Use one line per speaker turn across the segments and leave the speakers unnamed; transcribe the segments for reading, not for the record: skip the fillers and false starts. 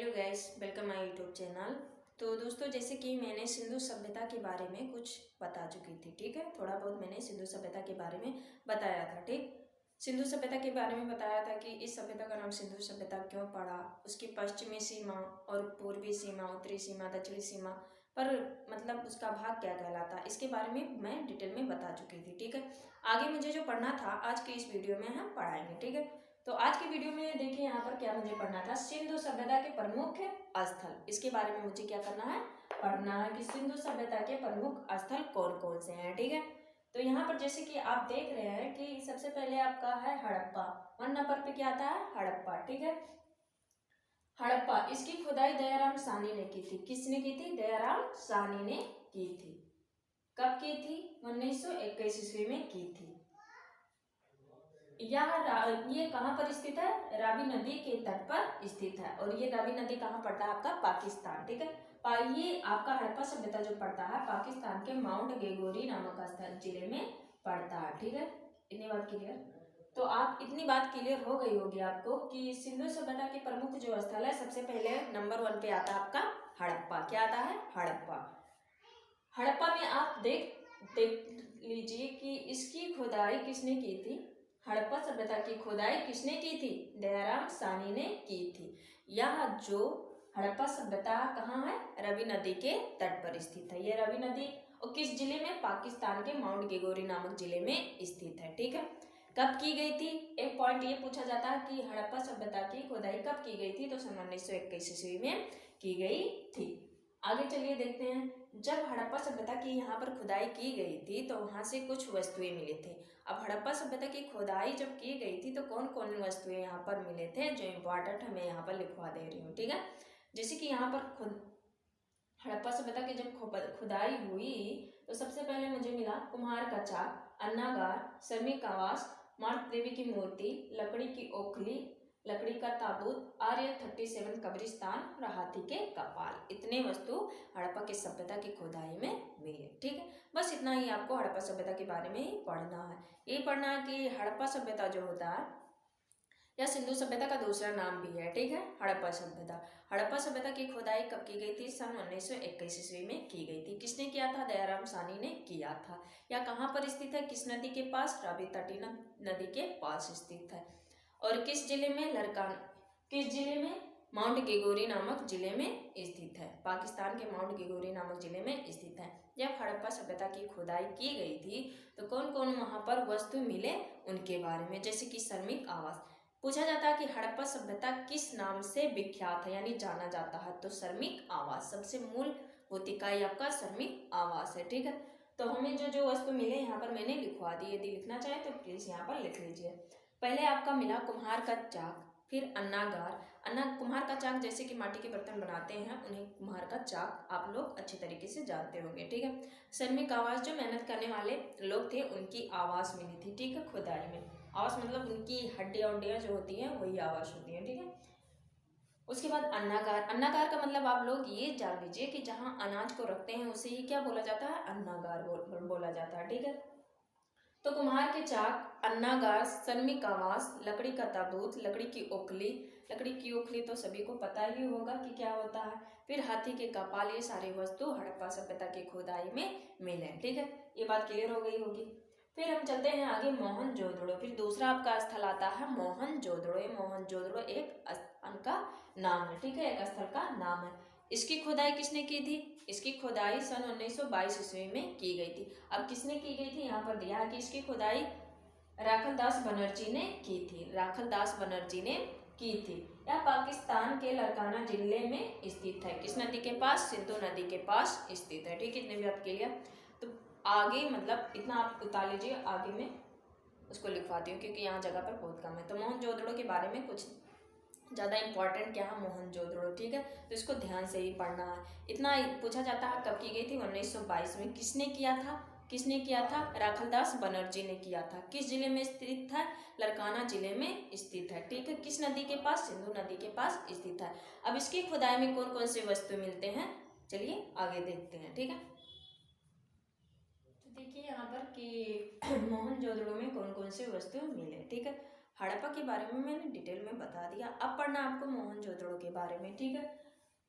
Hello guys, welcome my YouTube channel. तो दोस्तों, जैसे कि मैंने सिंधु सभ्यता के बारे में कुछ बता चुकी थी, ठीक है। थोड़ा बहुत मैंने सिंधु सभ्यता के बारे में बताया था, ठीक। सिंधु सभ्यता के बारे में बताया था कि इस सभ्यता का नाम सिंधु सभ्यता क्यों पड़ा, उसकी पश्चिमी सीमा और पूर्वी सीमा, उत्तरी सीमा, दक्षिणी सीमा पर मतलब उसका भाग क्या कहलाता, इसके बारे में मैं डिटेल में बता चुकी थी, ठीक है। आगे मुझे जो पढ़ना था आज के इस वीडियो में हम पढ़ाएंगे, ठीक है। तो आज की वीडियो में देखिए यहाँ पर क्या मुझे पढ़ना था, सिंधु सभ्यता के प्रमुख स्थल। इसके बारे में मुझे क्या करना है, पढ़ना है कि सिंधु सभ्यता के प्रमुख स्थल कौन कौन से हैं, ठीक है। तो यहाँ पर जैसे कि आप देख रहे हैं कि सबसे पहले आपका है हड़प्पा। 1 नंबर पे क्या आता है, हड़प्पा, ठीक है। हड़प्पा, इसकी खुदाई दयाराम साहनी ने की थी। किसने की थी? दयाराम साहनी ने की थी। कब की थी? 1921 ईस्वी में की थी। ये कहाँ पर स्थित है? रावी नदी के तट पर स्थित है। और ये रावी नदी कहाँ पड़ता है? आपका पाकिस्तान, ठीक है। ये आपका हड़प्पा सभ्यता जो पड़ता है पाकिस्तान के माउंट गेगोरी नामक स्थल जिले में पड़ता है, ठीक है। इतनी बात क्लियर। तो आप इतनी बात क्लियर हो गई होगी आपको कि सिंधु सभ्यता के प्रमुख जो स्थल है, सबसे पहले नंबर 1 पे आता है आपका हड़प्पा। क्या आता है? हड़प्पा। हड़प्पा में आप देख लीजिए कि इसकी खुदाई किसने की थी। हड़प्पा सभ्यता की खुदाई किसने की थी? दयाराम साहनी ने की थी। यह जो हड़प्पा सभ्यता कहाँ है? रवि नदी के तट पर स्थित है। यह रवि नदी और किस जिले में? पाकिस्तान के माउंट गेगोरी नामक जिले में स्थित है, ठीक है। कब की गई थी? एक पॉइंट ये पूछा जाता है कि हड़प्पा सभ्यता की खुदाई कब की गई थी, तो सन 1921 ईस्वी में की गई थी। आगे चलिए देखते हैं। जब हड़प्पा सभ्यता की यहाँ पर खुदाई की गई थी तो वहां से कुछ वस्तुएं मिले थे। अब हड़प्पा सभ्यता की खुदाई जब की गई थी तो कौन कौन वस्तुएं यहाँ पर मिले थे, जो इम्पोर्टेंट हमें यहाँ पर लिखवा दे रही हूँ, ठीक है। जैसे कि यहाँ पर हड़प्पा सभ्यता की जब खुदाई हुई तो सबसे पहले मुझे मिला कुम्हार का चाक, अन्नागार, श्रमिक आवास, मार्क देवी की मूर्ति, लकड़ी की ओखली, लकड़ी का ताबूत, आर्य 37 कब्रिस्तान और हाथी के कपाल। इतने वस्तु हड़प्पा की सभ्यता की खुदाई में मिले, ठीक है। बस इतना ही आपको हड़प्पा सभ्यता के बारे में ही पढ़ना है। ये पढ़ना है कि हड़प्पा सभ्यता जो होता है यह सिंधु सभ्यता का दूसरा नाम भी है, ठीक है। हड़प्पा सभ्यता। हड़प्पा सभ्यता की खुदाई कब की गई थी? सन 1921 ईस्वी में की गई थी। किसने किया था? दयाराम साहनी ने किया था। यह कहाँ पर स्थित है? किस नदी के पास? रावी तटी नदी के पास स्थित है। और किस जिले में? किस जिले में? माउंट गेगोरी नामक जिले में स्थित है। पाकिस्तान के माउंट गेगोरी नामक जिले में स्थित है। जब हड़प्पा सभ्यता की खुदाई की गई थी तो कौन कौन वहां पर वस्तु मिले उनके बारे में, जैसे कि श्रमिक आवास। पूछा जाता है कि हड़प्पा सभ्यता किस नाम से विख्यात है, यानी जाना जाता है, तो श्रमिक आवास। सबसे मूलभूत इकाई आपका श्रमिक आवास है, ठीक है। तो हमें जो जो वस्तु मिले यहाँ पर मैंने लिखवा दी। यदि लिखना चाहे तो प्लीज यहाँ पर लिख लीजिए। पहले आपका मिला कुम्हार का चाक, फिर अन्नागार। कुम्हार का चाक जैसे कि माटी के बर्तन बनाते हैं उन्हें कुम्हार का चाक आप लोग अच्छे तरीके से जानते होंगे, ठीक है। श्रमिक आवास, जो मेहनत करने वाले लोग थे उनकी आवास मिली थी, ठीक है, खुदाई में। आवास मतलब उनकी हड्डियां उड्डियां जो होती हैं वही आवास होती है, ठीक है। उसके बाद अन्नागार। अन्नागार का मतलब आप लोग ये जान लीजिए कि जहां अनाज को रखते हैं उसे ही क्या बोला जाता है? अन्नागार बोला जाता है, ठीक है। तो कुम्हार के चाक, अन्नागार, श्रमिक आवास, लकड़ी का ताबूत, लकड़ी की ओखली। लकड़ी की ओखली तो सभी को पता ही होगा कि क्या होता है। फिर हाथी के कपाल। ये सारी वस्तु हड़प्पा सभ्यता की खुदाई में मिले, ठीक है। ये बात क्लियर हो गई होगी। फिर हम चलते हैं आगे मोहनजोदड़ो। फिर दूसरा आपका स्थल आता है मोहनजोदड़ो। ये मोहनजोदड़ो एक स्थान का नाम है, ठीक है, एक स्थल का नाम है। इसकी खुदाई किसने की थी? इसकी खुदाई सन 1922 ईस्वी में की गई थी। अब किसने की गई थी? यहाँ पर दिया है कि इसकी खुदाई राखलदास बनर्जी ने की थी। राखलदास बनर्जी ने की थी। यह पाकिस्तान के लड़काना जिले में स्थित है। किस नदी के पास? सिंधु नदी के पास स्थित है, ठीक है। इतने भी आप क्लियर। तो आगे मतलब इतना आप उतार लीजिए, आगे में उसको लिखवाती हूँ क्योंकि यहाँ जगह पर बहुत कम है। तो मोहनजोदड़ो के बारे में कुछ ज़्यादा इंपॉर्टेंट क्या है? मोहनजोदड़ो, ठीक है। तो इसको ध्यान से ही पढ़ना है। इतना पूछा जाता है कब की गई थी? 1922 में। किसने किया था? किसने किया था? राखलदास बनर्जी ने किया था। किस जिले में स्थित था? लड़काना जिले में स्थित है, ठीक है। किस नदी के पास? सिंधु नदी के पास स्थित है। अब इसकी खुदाई में कौन कौन से वस्तु मिलते हैं, चलिए आगे देखते हैं, ठीक है। तो देखिए यहाँ पर कि मोहनजोदड़ो में कौन कौन से वस्तु मिले, ठीक है। हड़प्पा के बारे में मैंने डिटेल में बता दिया। अब पढ़ना आपको मोहनजोदड़ो के बारे में, ठीक है।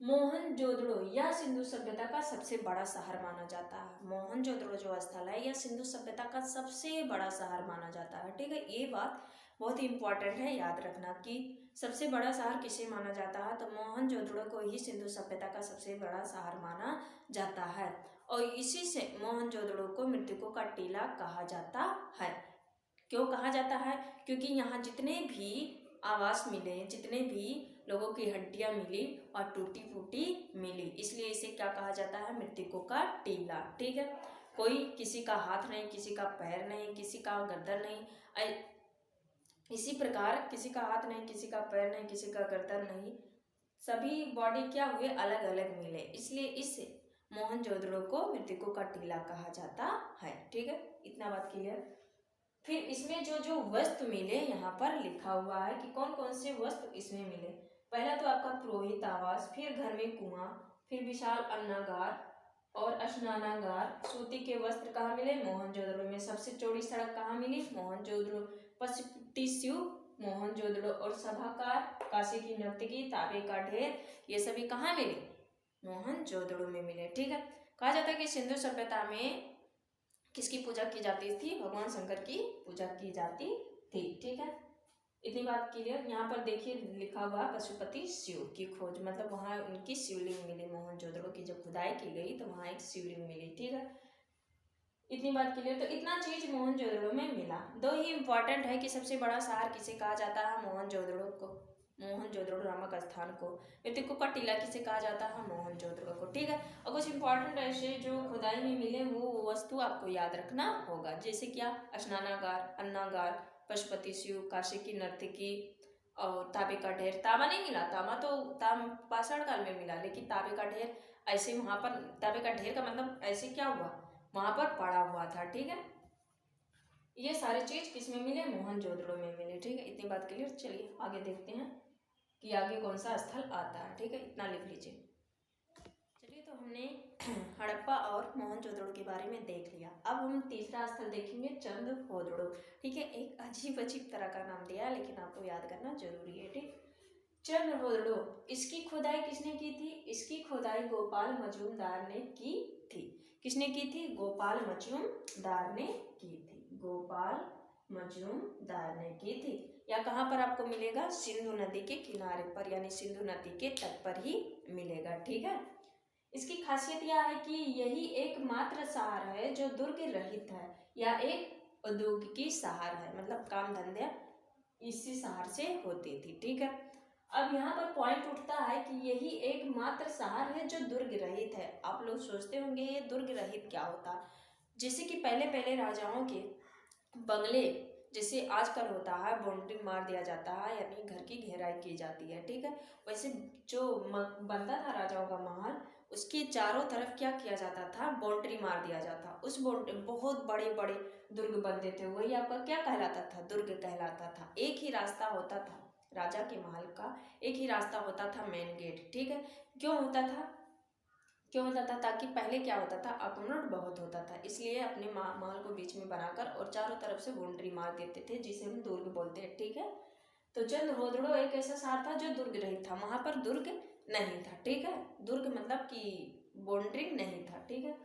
मोहनजोदड़ो यह सिंधु सभ्यता का सबसे बड़ा शहर माना जाता है। मोहनजोदड़ो जो स्थल है यह सिंधु सभ्यता का सबसे बड़ा शहर माना जाता है, ठीक है। ये बात बहुत ही इंपॉर्टेंट है, याद रखना कि सबसे बड़ा शहर किसे माना जाता है, तो मोहनजोदड़ो को ही सिंधु सभ्यता का सबसे बड़ा शहर माना जाता है। और इसी से मोहनजोदड़ो को मृतकों का टीला कहा जाता है। क्यों कहा जाता है? क्योंकि यहाँ जितने भी आवास मिले, जितने भी लोगों की हड्डियां मिली और टूटी फूटी मिली, इसलिए इसे क्या कहा जाता है? मृतकों का टीला, ठीक है। कोई किसी का हाथ नहीं, किसी का पैर नहीं, किसी का गर्दन नहीं, इसी प्रकार किसी का हाथ नहीं, किसी का पैर नहीं, किसी का गर्दन नहीं, सभी बॉडी क्या हुए? अलग अलग मिले, इसलिए इस मोहनजोदड़ो को मृतकों का टीला कहा जाता है, ठीक है। इतना बात क्लियर। फिर इसमें जो जो वस्तु मिले यहाँ पर लिखा हुआ है कि कौन कौन से वस्तु इसमें मिले। पहला तो आपका पुरोहित आवास, फिर घर में कुआं, फिर विशाल अन्नागार और स्नानागार। सूती के वस्त्र कहाँ मिले? मोहनजोदड़ो में। सबसे चौड़ी सड़क कहाँ मिली? मोहनजोदड़ो। पशुपतिस्यू मोहनजोदड़ो। और सभागार, काशी की नर्तकी, तांबे का ढेर, ये सभी कहाँ मिले? मोहनजोदड़ो में मिले, ठीक है। कहा जाता है कि सिंधु सभ्यता में किसकी पूजा की जाती थी? भगवान शंकर की पूजा की जाती थी, ठीक है। इतनी बात क्लियर। यहाँ पर देखिए लिखा हुआ पशुपति शिव की खोज, मतलब वहाँ उनकी शिवलिंग मिली। मोहनजोदड़ो की जब खुदाई की गई तो वहाँ एक शिवलिंग मिली, ठीक है। इतनी बात क्लियर। तो इतना चीज मोहनजोदड़ो में मिला। दो ही इंपॉर्टेंट है कि सबसे बड़ा शहर किसे कहा जाता है? मोहनजोदड़ो को, मोहनजोदड़ो नामक स्थान को। मृतकों का टीला किसे कहा जाता है? मोहनजोदड़ो को, ठीक है। और कुछ इंपॉर्टेंट ऐसे जो खुदाई में मिले वो वस्तु आपको याद रखना होगा, जैसे क्या? स्नानागार, अन्नागार, पशुपति शिव, काशी की नर्तकी और तांबे का ढेर। तांबा नहीं मिला, तांबा तो पाषाण काल में मिला, लेकिन तांबे का ढेर ऐसे वहां पर, तांबे का ढेर का मतलब ऐसे क्या हुआ? वहां पर पड़ा हुआ था, ठीक है। ये सारे चीज किसमें मिले? मोहनजोदड़ो में मिले, ठीक है। इतनी बात क्लियर। चलिए आगे देखते हैं कि आगे कौन सा स्थल आता है, ठीक है। इतना लिख लीजिए। चलिए तो हमने हड़प्पा और मोहनजोदड़ो के बारे में देख लिया। अब हम तीसरा स्थल देखेंगे, चंद्रहोदड़ो, ठीक है। एक अजीब अजीब तरह का नाम दिया है, लेकिन आपको याद करना जरूरी है, ठीक। चंद्रहोदड़ो, इसकी खुदाई किसने की थी? इसकी खुदाई गोपाल मजूमदार ने की थी। किसने की थी? गोपाल मजूमदार ने की थी। गोपाल मजूमदार ने की थी। या कहाँ पर आपको मिलेगा? सिंधु नदी के किनारे पर, यानी सिंधु नदी के तट पर ही मिलेगा, ठीक है। इसकी खासियत यह है कि यही एकमात्र शहर है जो दुर्ग रहित है, या एक औद्योगिकी शहर है, मतलब काम धंधे इसी शहर से होती थी, ठीक है। अब यहाँ पर पॉइंट उठता है कि यही एकमात्र शहर है जो दुर्ग रहित है। आप लोग सोचते होंगे ये दुर्ग रहित क्या होता? जैसे कि पहले पहले राजाओं के बंगले जैसे आजकल होता है, बाउंड्री मार दिया जाता है, यानी घर की घेराई की जाती है, ठीक है। वैसे जो बनता था राजाओं का महल, उसके चारों तरफ क्या किया जाता था? बाउंड्री मार दिया जाता। उस बाउंड्री, बहुत बड़े बड़े दुर्ग बनते थे, वही आपका क्या कहलाता था? दुर्ग कहलाता था। एक ही रास्ता होता था राजा के महल का, एक ही रास्ता होता था, मेन गेट, ठीक है। क्यों होता था? क्यों होता था? ताकि पहले क्या होता था? आक्रमण बहुत होता था, इसलिए अपने महल को बीच में बनाकर और चारों तरफ से बाउंड्री मार देते थे, जिसे हम दुर्ग बोलते हैं, ठीक है। तो चंद्रहोदड़ो एक ऐसा शहर था जो दुर्ग रहित था, वहां पर दुर्ग नहीं था, ठीक है। दुर्ग मतलब कि बाउंड्री नहीं था, ठीक है।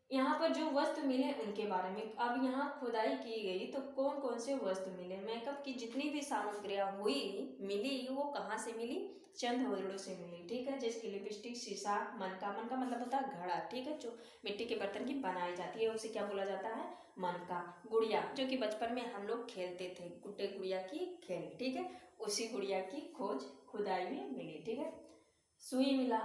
यहाँ पर जो वस्तु मिले उनके बारे में, अब यहाँ खुदाई की गई तो कौन कौन से वस्तु मिले? मेकअप की जितनी भी सामग्रियां हुई मिली, वो कहाँ से मिली? चंद्रहोदड़ो से मिली, ठीक है। जैसे कि लिपस्टिक, शीशा, मनका, मनका मतलब होता है घड़ा, ठीक है, जो मिट्टी के बर्तन की बनाई जाती है, उसे क्या बोला जाता है? मनका। गुड़िया, जो कि बचपन में हम लोग खेलते थे, गुड्डे गुड़िया की खेल, ठीक है, उसी गुड़िया की खोज खुदाई में मिली, ठीक है। सुई मिला।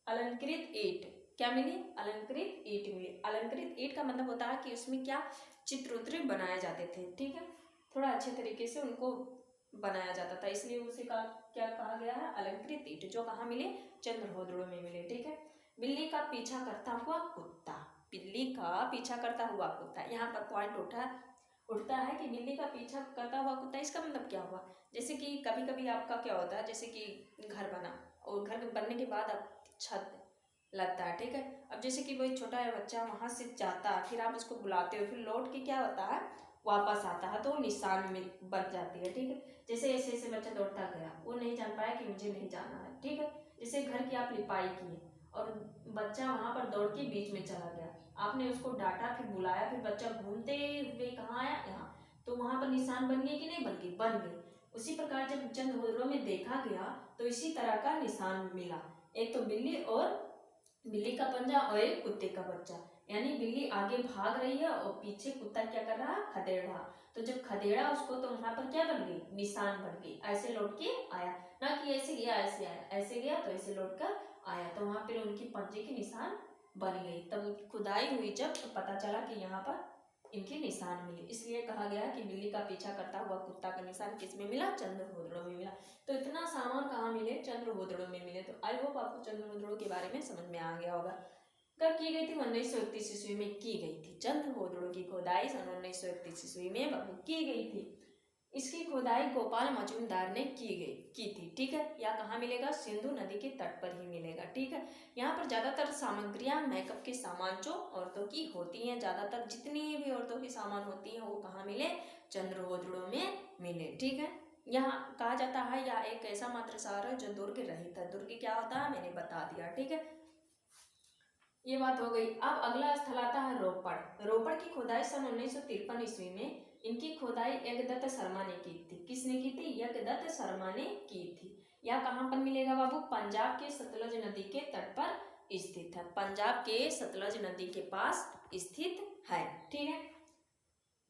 अलंकृत ईंट, क्या मिली? अलंकृत ईंट मिली। अलंकृत ईंट का मतलब होता है कि उसमें क्या चित्र उत्र बनाए जाते थे, ठीक है, थोड़ा अच्छे तरीके से उनको बनाया जाता था, इसलिए उसे क्या कहा गया है? अलंकृत ईंट। जो कहाँ मिले? चंद्रहोदड़ो में मिले, ठीक है। बिल्ली का पीछा करता हुआ कुत्ता, बिल्ली का पीछा करता हुआ कुत्ता, यहाँ पर पॉइंट उठता है कि बिल्ली का पीछा करता हुआ कुत्ता, इसका मतलब क्या हुआ? जैसे कि कभी कभी आपका क्या होता है, जैसे कि घर बना और घर बनने के बाद आप छत लगता है, ठीक है। अब जैसे कि कोई छोटा बच्चा वहां से जाता है, फिर आप उसको बुलाते हो, फिर लौट के क्या होता है? वापस आता है तो निशान में बन जाती है, ठीक है। जैसे ऐसे ऐसे बच्चा दौड़ता गया, वो नहीं जान पाया कि मुझे नहीं जाना है, ठीक है। जैसे घर की आप लिपाई किए और बच्चा वहां पर दौड़ के बीच में चला गया, आपने उसको डांटा, फिर बुलाया, फिर बच्चा घूमते हुए कहाँ आया, यहाँ, तो वहां पर निशान बन गई कि नहीं बन गई, बन गई। उसी प्रकार जब चंद होदड़ों में देखा गया तो इसी तरह का निशान मिला, एक तो बिल्ली और बिल्ली का पंजा और एक कुत्ते का बच्चा, यानी बिल्ली आगे भाग रही है और पीछे कुत्ता क्या कर रहा है, खदेड़ रहा। तो जब खदेड़ा उसको तो वहां पर क्या बन गई, निशान बन गई, ऐसे लौट के आया, ना कि ऐसे गया ऐसे आया, ऐसे गया तो ऐसे लौट कर आया, तो वहां पर उनकी पंजे की निशान बन गई। तब खुदाई हुई जब तो पता चला कि यहाँ पर इनके निशान मिले, इसलिए कहा गया कि बिल्ली का पीछा करता हुआ कुत्ता का निशान किस में मिला, चंद्रहोदड़ों में मिला। तो इतना सामान कहाँ मिले, चंद्रहोदड़ों में मिले। तो आई होप आपको चंद्रहोदड़ों के बारे में समझ में आ गया होगा। कब की गई थी, 1931 ईस्वी में की गई थी। चंद्रहोदड़ों की खोदाई सन 1931 ईस्वी में बाबू की गई थी। इसकी खोदाई गोपाल मजूमदार ने की थी, ठीक है। या कहाँ मिलेगा, सिंधु नदी के तट पर ही मिलेगा, ठीक है। यहाँ पर ज्यादातर सामग्रियां मेकअप के सामान जो औरतों की होती हैं, ज्यादातर जितनी भी औरतों की सामान होती हैं वो कहाँ मिले, चंद्रहोदड़ों में मिले, ठीक है। यहाँ कहा जाता है यह एक ऐसा मात्र शहर है जो दुर्ग रहित है। दुर्ग क्या होता है मैंने बता दिया, ठीक है। ये बात हो गई। अब अगला स्थल आता है रोपड़। रोपड़ की खोदाई सन 1953 ईस्वी में इनकी खोदाई यज्ञदत्त शर्मा ने की थी। किसने की थी, यज्ञदत्त शर्मा ने की थी। यह कहाँ पर मिलेगा बाबू, पंजाब के सतलज नदी के तट पर स्थित है, पंजाब के सतलज नदी के पास स्थित है, ठीक है।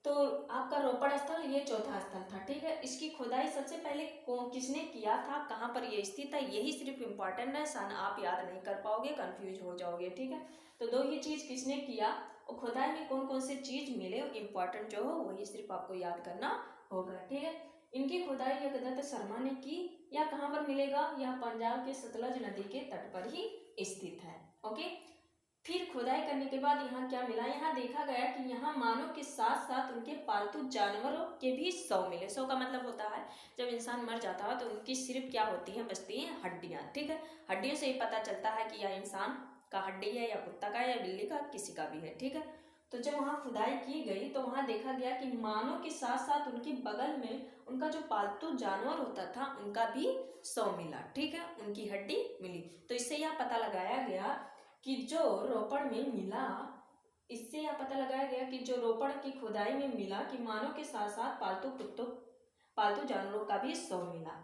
तो आपका रोपड़ स्थल ये चौथा स्थल था, ठीक है। इसकी खुदाई सबसे पहले किसने किया था, कहाँ पर ये स्थित है, यही सिर्फ इम्पोर्टेंट है, सन आप याद नहीं कर पाओगे, कंफ्यूज हो जाओगे, ठीक है। तो दो ही चीज किसने किया और खुदाई में कौन कौन से चीज मिले, इम्पोर्टेंट जो हो वही सिर्फ आपको याद करना होगा, ठीक है। इनकी खुदाई यज्ञदत्त शर्मा ने की। यह कहाँ पर मिलेगा, यह पंजाब के सतलज नदी के तट पर ही स्थित है, ओके। फिर खुदाई करने के बाद यहाँ क्या मिला, यहाँ देखा गया कि यहाँ मानव के साथ साथ उनके पालतू जानवरों के भी शव मिले। शव का मतलब होता है जब इंसान मर जाता है तो उनकी सिर्फ क्या होती है, बचती हैं हड्डियाँ, ठीक है। हड्डियों से ही पता चलता है कि यह इंसान का हड्डी है या कुत्ता का या बिल्ली का, किसी का भी है, ठीक है। तो जब वहाँ खुदाई की गई तो वहाँ देखा गया कि मानव के साथ साथ उनके बगल में उनका जो पालतू जानवर होता था उनका भी शव मिला, ठीक है, उनकी हड्डी मिली। तो इससे यह पता लगाया गया कि जो रोपड़ में मिला, इससे यह पता लगाया गया कि जो रोपड़ की खुदाई में मिला कि मानव के साथ साथ पालतू जानवरों का भी शव मिला।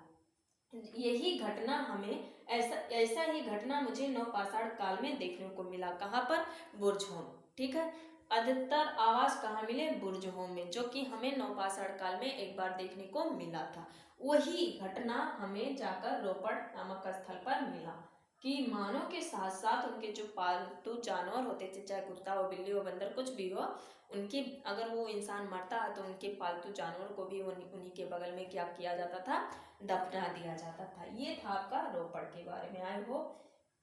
यही घटना हमें ऐसा ही घटना मुझे नवपाषाण काल में देखने को मिला। कहाँ पर, बुर्जहोम, ठीक है। अधिकतर आवास कहाँ मिले, बुर्जहोम में, जो कि हमें नवपाषाण काल में एक बार देखने को मिला था। वही घटना हमें जाकर रोपड़ नामक स्थल पर मिला कि मानव के साथ साथ उनके जो पालतू जानवर होते थे, चाहे कुत्ता हो, बिल्ली हो, बंदर, कुछ भी हो, उनकी अगर वो इंसान मरता है तो उनके पालतू जानवर को भी उन्हीं के बगल में क्या किया जाता था, दफना दिया जाता था। ये था आपका रोपड़ के बारे में। आई होप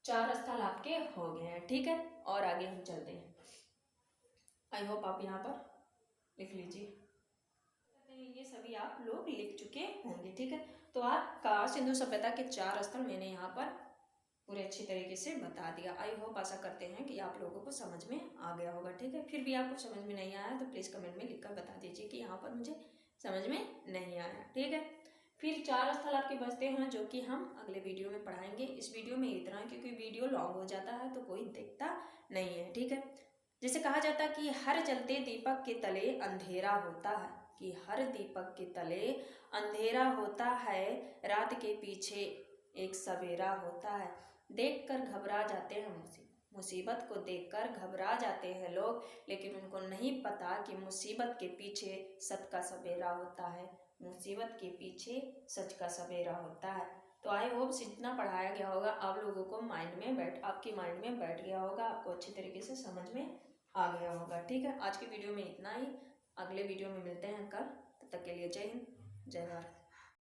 4 स्थल आपके हो गए हैं, ठीक है। और आगे हम चलते हैं। आई होप आप यहाँ पर लिख लीजिए, ये सभी आप लोग लिख चुके होंगे, ठीक है। तो आपका सिंधु सभ्यता के 4 स्थल मैंने यहाँ पर पूरे अच्छी तरीके से बता दिया। आई होप आशा करते हैं कि आप लोगों को समझ में आ गया होगा, ठीक है। फिर भी आपको समझ में नहीं आया तो प्लीज़ कमेंट में लिखकर बता दीजिए कि यहाँ पर मुझे समझ में नहीं आया, ठीक है। फिर 4 स्थल आपके बचते हैं जो कि हम अगले वीडियो में पढ़ाएंगे। इस वीडियो में इतना है क्योंकि वीडियो लॉन्ग हो जाता है तो कोई देखता नहीं है, ठीक है। जैसे कहा जाता है कि हर जलते दीपक के तले अंधेरा होता है, कि हर दीपक के तले अंधेरा होता है, रात के पीछे एक सवेरा होता है। देखकर घबरा जाते हैं, मुसीबत को देखकर घबरा जाते हैं लोग, लेकिन उनको नहीं पता कि मुसीबत के पीछे सच का सवेरा होता है, मुसीबत के पीछे सच का सवेरा होता है। तो आई होप जितना पढ़ाया गया होगा आप लोगों को आपके माइंड में बैठ गया होगा, आपको अच्छी तरीके से समझ में आ गया होगा, ठीक है। आज की वीडियो में इतना ही, अगले वीडियो में मिलते हैं कल, तब तक के लिए जय हिंद, जय भारत।